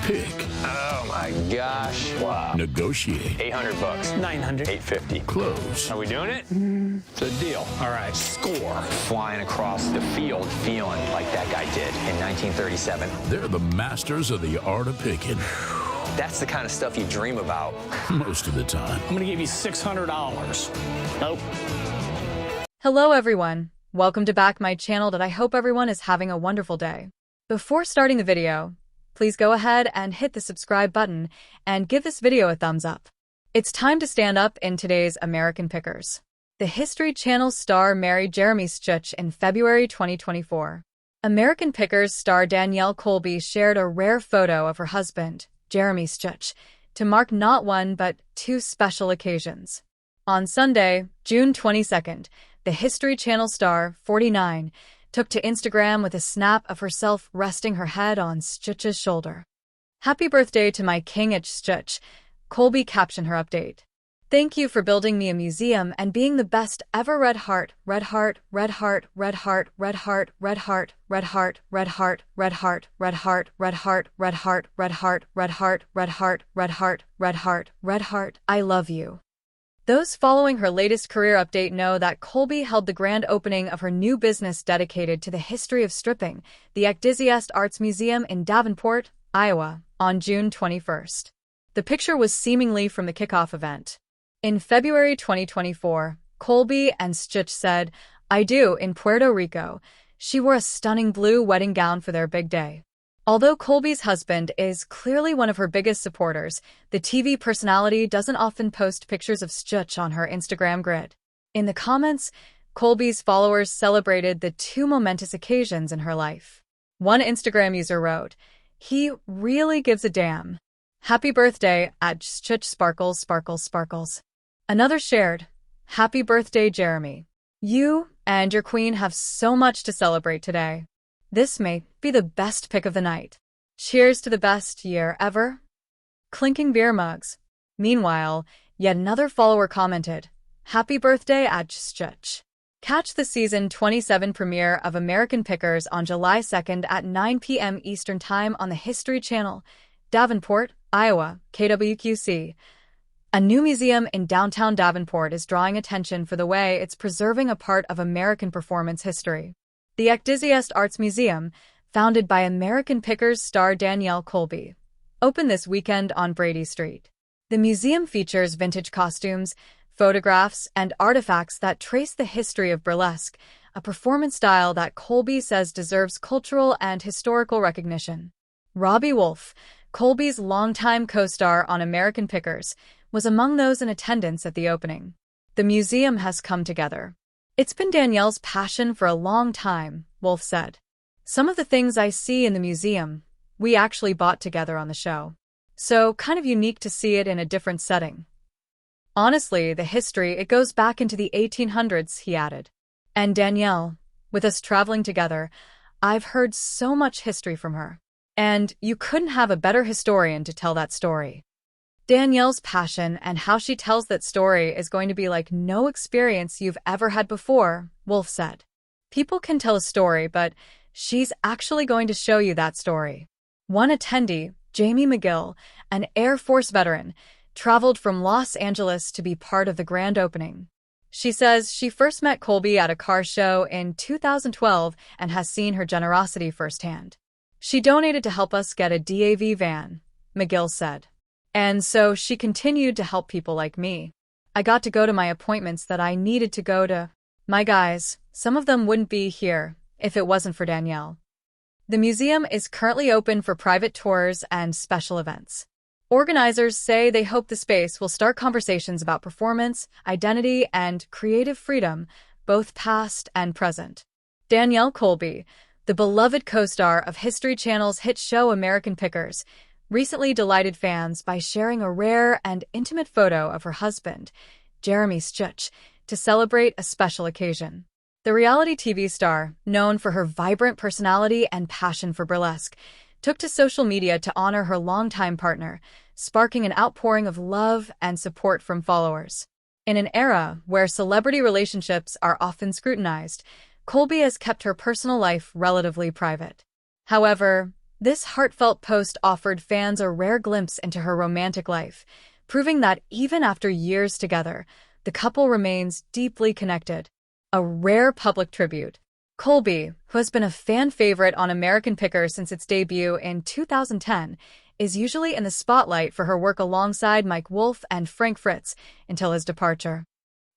pick. Oh my gosh. Wow. Negotiate. 800 bucks. 900. 850. Close. Are we doing it? It's a deal. All right, score. Flying across the field feeling like that guy did in 1937. They're the masters of the art of picking. That's the kind of stuff you dream about. Most of the time. I'm gonna give you $600. Nope. Hello everyone, welcome to back my channel that I hope everyone is having a wonderful day. Before starting the video, please go ahead and hit the subscribe button and give this video a thumbs up. It's time to stand up in today's American Pickers. The History Channel star married Jeremy Stutch in February 2024. American Pickers star Danielle Colby shared a rare photo of her husband, Jeremy Stutch, to mark not one but two special occasions. On Sunday, June 22nd, the History Channel star, 49, took to Instagram with a snap of herself resting her head on Stutch's shoulder. "Happy birthday to my king H. Stutch," Colby captioned her update. "Thank you for building me a museum and being the best ever. Red heart, red heart, red heart, red heart, red heart, red heart, red heart, red heart, red heart, red heart, red heart, red heart, red heart, red heart, red heart, red heart, red heart, red heart. I love you." Those following her latest career update know that Colby held the grand opening of her new business dedicated to the history of stripping, the Enthusiast Arts Museum in Davenport, Iowa, on June 21st. The picture was seemingly from the kickoff event. In February 2024, Colby and Stutch said, "I do," in Puerto Rico. She wore a stunning blue wedding gown for their big day. Although Colby's husband is clearly one of her biggest supporters, the TV personality doesn't often post pictures of Stutch on her Instagram grid. In the comments, Colby's followers celebrated the two momentous occasions in her life. One Instagram user wrote, "He really gives a damn. Happy birthday at Stutch sparkles sparkles sparkles." Another shared, "Happy birthday, Jeremy. You and your queen have so much to celebrate today. This may be the best pick of the night. Cheers to the best year ever." Clinking beer mugs. Meanwhile, yet another follower commented, "Happy birthday at Stutch." Catch the season 27 premiere of American Pickers on July 2nd at 9 p.m. Eastern Time on the History Channel, Davenport, Iowa, KWQC. A new museum in downtown Davenport is drawing attention for the way it's preserving a part of American performance history. The Enthusiast Arts Museum, founded by American Pickers star Danielle Colby, opened this weekend on Brady Street. The museum features vintage costumes, photographs, and artifacts that trace the history of burlesque, a performance style that Colby says deserves cultural and historical recognition. Robbie Wolfe, Colby's longtime co-star on American Pickers, was among those in attendance at the opening. "The museum has come together. It's been Danielle's passion for a long time," Wolfe said. "Some of the things I see in the museum, we actually bought together on the show. So kind of unique to see it in a different setting. Honestly, the history, it goes back into the 1800s, he added. "And Danielle, with us traveling together, I've heard so much history from her. And you couldn't have a better historian to tell that story. Danielle's passion and how she tells that story is going to be like no experience you've ever had before," Wolfe said. "People can tell a story, but she's actually going to show you that story." One attendee, Jamie McGill, an Air Force veteran, traveled from Los Angeles to be part of the grand opening. She says she first met Colby at a car show in 2012 and has seen her generosity firsthand. "She donated to help us get a DAV van," McGill said. "And so she continued to help people like me. I got to go to my appointments that I needed to go to. My guys, some of them wouldn't be here if it wasn't for Danielle." The museum is currently open for private tours and special events. Organizers say they hope the space will start conversations about performance, identity, and creative freedom, both past and present. Danielle Colby, the beloved co-star of History Channel's hit show American Pickers, recently delighted fans by sharing a rare and intimate photo of her husband, Jeremy Stutch, to celebrate a special occasion. The reality TV star, known for her vibrant personality and passion for burlesque, took to social media to honor her longtime partner, sparking an outpouring of love and support from followers. In an era where celebrity relationships are often scrutinized, Colby has kept her personal life relatively private. However, This heartfelt post offered fans a rare glimpse into her romantic life, proving that even after years together, the couple remains deeply connected. A rare public tribute. Colby, who has been a fan favorite on American Picker since its debut in 2010, is usually in the spotlight for her work alongside Mike Wolfe and Frank Fritz until his departure.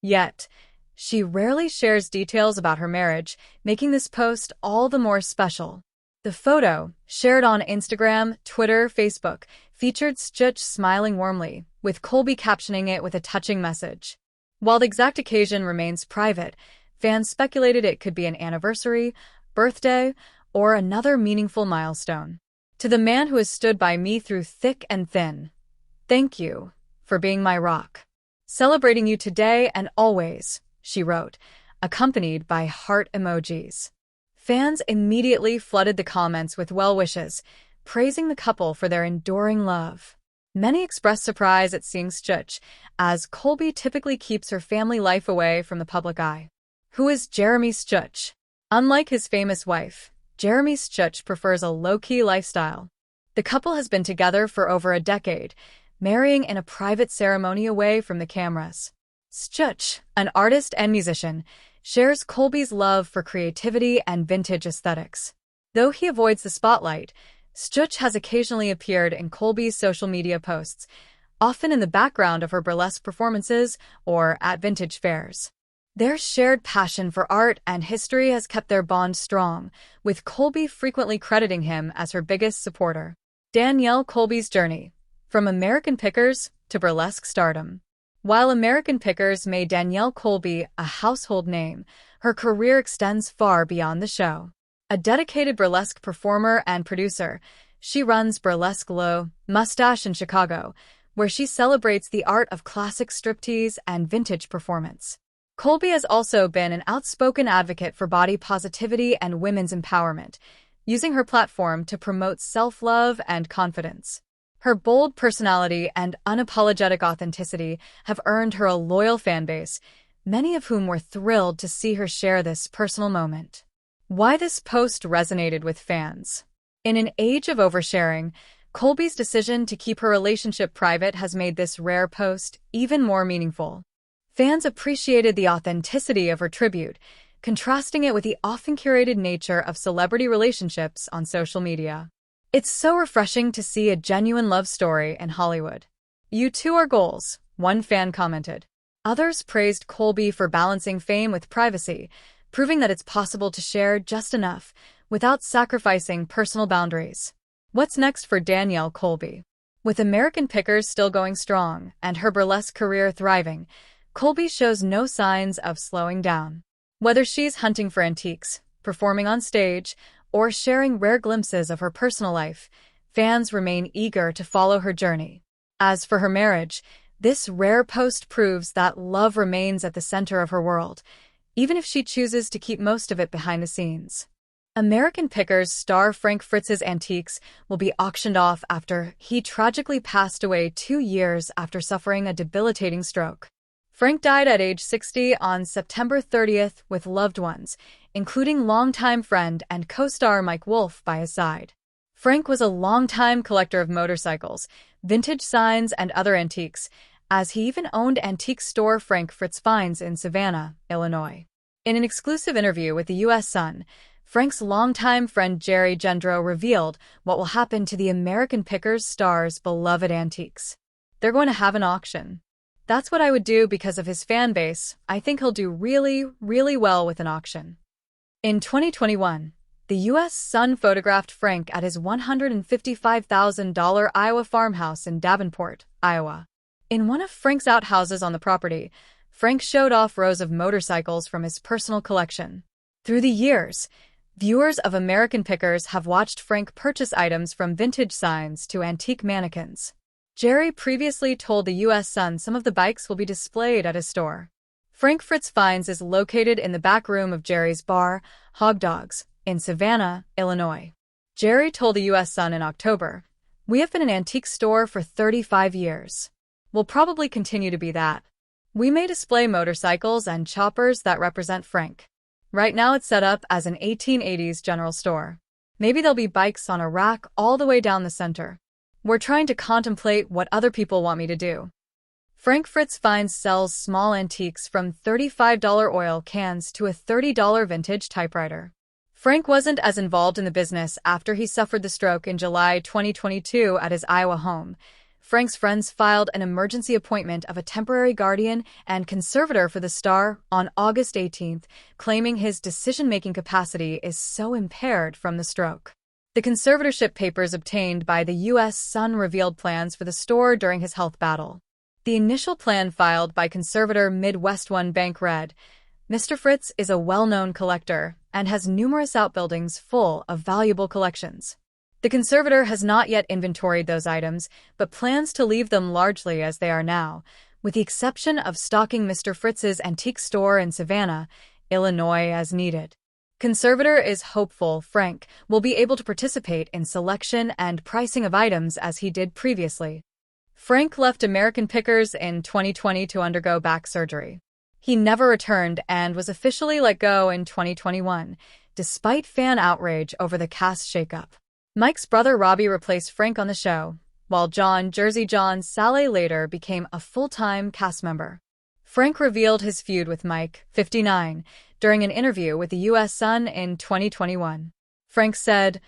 Yet, she rarely shares details about her marriage, making this post all the more special. The photo, shared on Instagram, Twitter, Facebook, featured Stutch smiling warmly, with Colby captioning it with a touching message. While the exact occasion remains private, fans speculated it could be an anniversary, birthday, or another meaningful milestone. To the man who has stood by me through thick and thin, thank you for being my rock. Celebrating you today and always, she wrote, accompanied by heart emojis. Fans immediately flooded the comments with well wishes, praising the couple for their enduring love. Many expressed surprise at seeing Stutch, as Colby typically keeps her family life away from the public eye. Who is Jeremy Stutch? Unlike his famous wife, Jeremy Stutch prefers a low-key lifestyle. The couple has been together for over a decade, marrying in a private ceremony away from the cameras. Stutch, an artist and musician, shares Colby's love for creativity and vintage aesthetics. Though he avoids the spotlight, Stutch has occasionally appeared in Colby's social media posts, often in the background of her burlesque performances or at vintage fairs. Their shared passion for art and history has kept their bond strong, with Colby frequently crediting him as her biggest supporter. Danielle Colby's journey, from American Pickers to burlesque stardom. While American Pickers made Danielle Colby a household name, her career extends far beyond the show. A dedicated burlesque performer and producer, she runs Burlesque Low Mustache in Chicago, where she celebrates the art of classic striptease and vintage performance. Colby has also been an outspoken advocate for body positivity and women's empowerment, using her platform to promote self-love and confidence. Her bold personality and unapologetic authenticity have earned her a loyal fanbase, many of whom were thrilled to see her share this personal moment. Why this post resonated with fans. In an age of oversharing, Colby's decision to keep her relationship private has made this rare post even more meaningful. Fans appreciated the authenticity of her tribute, contrasting it with the often curated nature of celebrity relationships on social media. It's so refreshing to see a genuine love story in Hollywood. You two are goals, one fan commented. Others praised Colby for balancing fame with privacy, proving that it's possible to share just enough without sacrificing personal boundaries. What's next for Danielle Colby? With American Pickers still going strong and her burlesque career thriving, Colby shows no signs of slowing down. Whether she's hunting for antiques, performing on stage, or sharing rare glimpses of her personal life, fans remain eager to follow her journey. As for her marriage, this rare post proves that love remains at the center of her world, even if she chooses to keep most of it behind the scenes. American Pickers star Frank Fritz's antiques will be auctioned off after he tragically passed away 2 years after suffering a debilitating stroke. Frank died at age 60 on September 30th with loved ones, including longtime friend and co-star Mike Wolfe by his side. Frank was a longtime collector of motorcycles, vintage signs, and other antiques, as he even owned antique store Frank Fritz Finds in Savannah, Illinois. In an exclusive interview with the U.S. Sun, Frank's longtime friend Jerry Gendreau revealed what will happen to the American Pickers star's beloved antiques. They're going to have an auction. That's what I would do because of his fan base. I think he'll do really, really well with an auction. In 2021, the U.S. Sun photographed Frank at his $155,000 Iowa farmhouse in Davenport, Iowa. In one of Frank's outhouses on the property, Frank showed off rows of motorcycles from his personal collection. Through the years, viewers of American Pickers have watched Frank purchase items from vintage signs to antique mannequins. Jerry previously told the U.S. Sun some of the bikes will be displayed at his store. Frank Fritz Finds is located in the back room of Jerry's bar, Hog Dogs, in Savannah, Illinois. Jerry told the U.S. Sun in October, "We have been an antique store for 35 years. We'll probably continue to be that. We may display motorcycles and choppers that represent Frank. Right now it's set up as an 1880s general store." Maybe there'll be bikes on a rack all the way down the center. We're trying to contemplate what other people want me to do. Frank Fritz sells small antiques from $35 oil cans to a $30 vintage typewriter. Frank wasn't as involved in the business after he suffered the stroke in July 2022 at his Iowa home. Frank's friends filed an emergency appointment of a temporary guardian and conservator for the star on August 18th, claiming his decision-making capacity is so impaired from the stroke. The conservatorship papers obtained by the U.S. Sun revealed plans for the store during his health battle. The initial plan filed by conservator Midwest One Bank read, Mr. Fritz is a well-known collector and has numerous outbuildings full of valuable collections. The conservator has not yet inventoried those items, but plans to leave them largely as they are now, with the exception of stocking Mr. Fritz's antique store in Savannah, Illinois as needed. Conservator is hopeful Frank will be able to participate in selection and pricing of items as he did previously. Frank left American Pickers in 2020 to undergo back surgery. He never returned and was officially let go in 2021, despite fan outrage over the cast shakeup. Mike's brother Robbie replaced Frank on the show, while Jersey John Saleh later became a full-time cast member. Frank revealed his feud with Mike, 59, during an interview with the U.S. Sun in 2021. Frank said,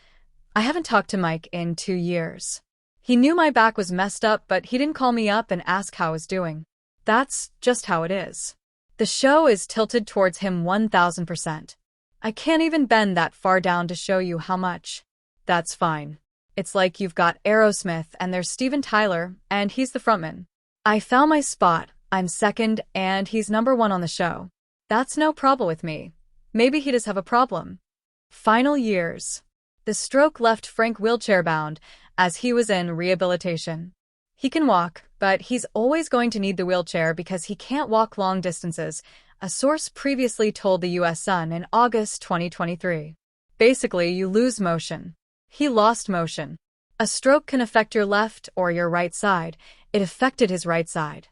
I haven't talked to Mike in 2 years. He knew my back was messed up, but he didn't call me up and ask how I was doing. That's just how it is. The show is tilted towards him 1000%. I can't even bend that far down to show you how much. That's fine. It's like you've got Aerosmith and there's Steven Tyler, and he's the frontman. I found my spot, I'm second, and he's number one on the show. That's no problem with me. Maybe he does have a problem. Final years. The stroke left Frank wheelchair-bound as he was in rehabilitation. He can walk, but he's always going to need the wheelchair because he can't walk long distances, a source previously told the U.S. Sun in August 2023. Basically, you lose motion. He lost motion. A stroke can affect your left or your right side. It affected his right side.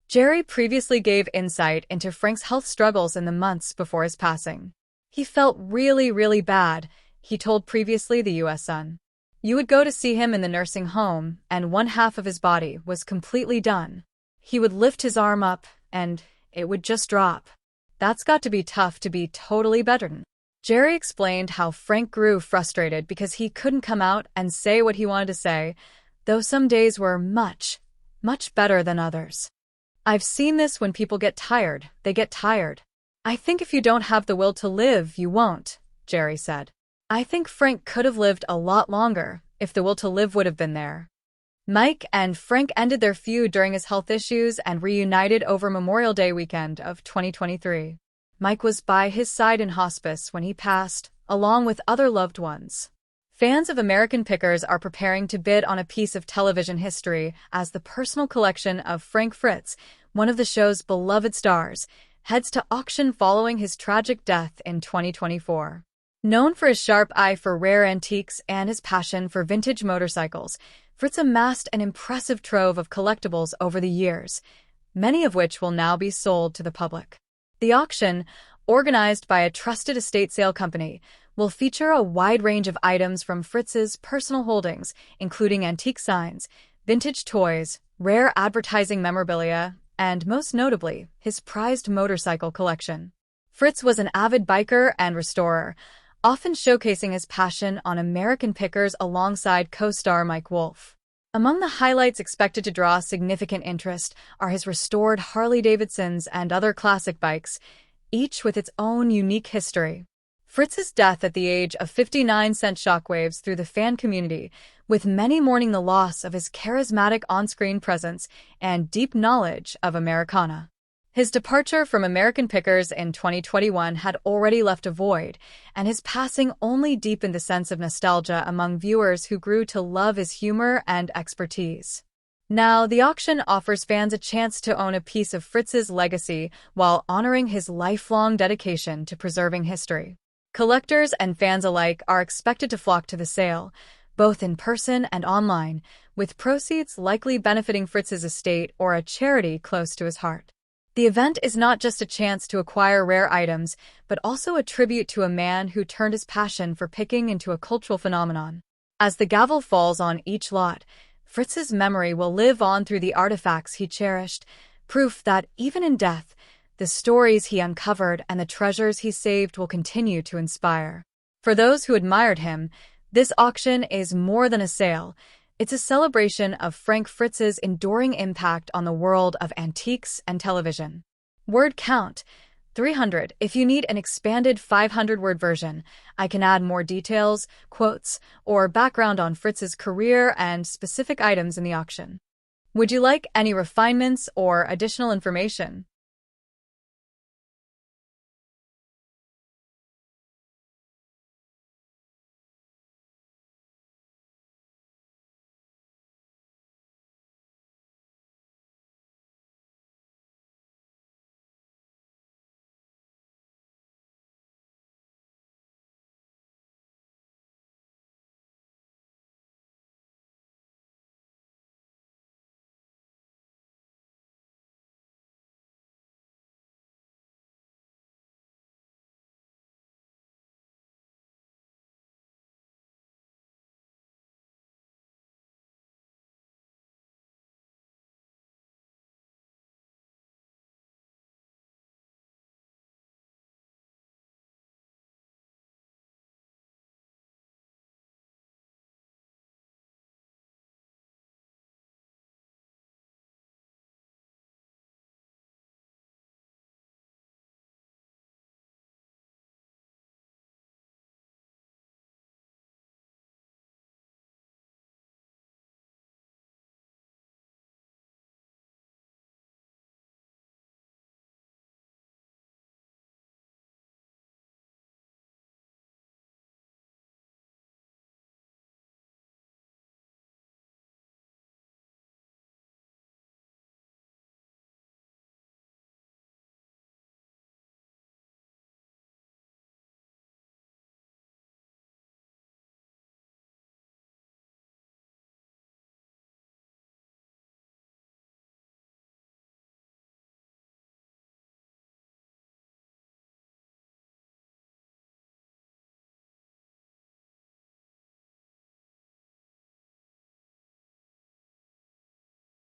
Jerry previously gave insight into Frank's health struggles in the months before his passing. He felt really bad, he told previously the U.S. Sun. You would go to see him in the nursing home, and one half of his body was completely done. He would lift his arm up, and it would just drop. That's got to be tough to be totally bedridden. Jerry explained how Frank grew frustrated because he couldn't come out and say what he wanted to say, though some days were much better than others. I've seen this when people get tired, they get tired. I think if you don't have the will to live, you won't, Jerry said. I think Frank could have lived a lot longer if the will to live would have been there. Mike and Frank ended their feud during his health issues and reunited over Memorial Day weekend of 2023. Mike was by his side in hospice when he passed, along with other loved ones. Fans of American Pickers are preparing to bid on a piece of television history as the personal collection of Frank Fritz, one of the show's beloved stars, heads to auction following his tragic death in 2024. Known for his sharp eye for rare antiques and his passion for vintage motorcycles, Fritz amassed an impressive trove of collectibles over the years, many of which will now be sold to the public. The auction, organized by a trusted estate sale company, will feature a wide range of items from Fritz's personal holdings, including antique signs, vintage toys, rare advertising memorabilia, and most notably, his prized motorcycle collection. Fritz was an avid biker and restorer, often showcasing his passion on American Pickers alongside co-star Mike Wolfe. Among the highlights expected to draw significant interest are his restored Harley-Davidsons and other classic bikes, each with its own unique history. Fritz's death at the age of 59 sent shockwaves through the fan community, with many mourning the loss of his charismatic on-screen presence and deep knowledge of Americana. His departure from American Pickers in 2021 had already left a void, and his passing only deepened the sense of nostalgia among viewers who grew to love his humor and expertise. Now, the auction offers fans a chance to own a piece of Fritz's legacy while honoring his lifelong dedication to preserving history. Collectors and fans alike are expected to flock to the sale, both in person and online, with proceeds likely benefiting Fritz's estate or a charity close to his heart. The event is not just a chance to acquire rare items, but also a tribute to a man who turned his passion for picking into a cultural phenomenon. As the gavel falls on each lot, Fritz's memory will live on through the artifacts he cherished, proof that even in death, the stories he uncovered and the treasures he saved will continue to inspire. For those who admired him, this auction is more than a sale. It's a celebration of Frank Fritz's enduring impact on the world of antiques and television. Word count: 300. If you need an expanded 500-word version, I can add more details, quotes, or background on Fritz's career and specific items in the auction. Would you like any refinements or additional information?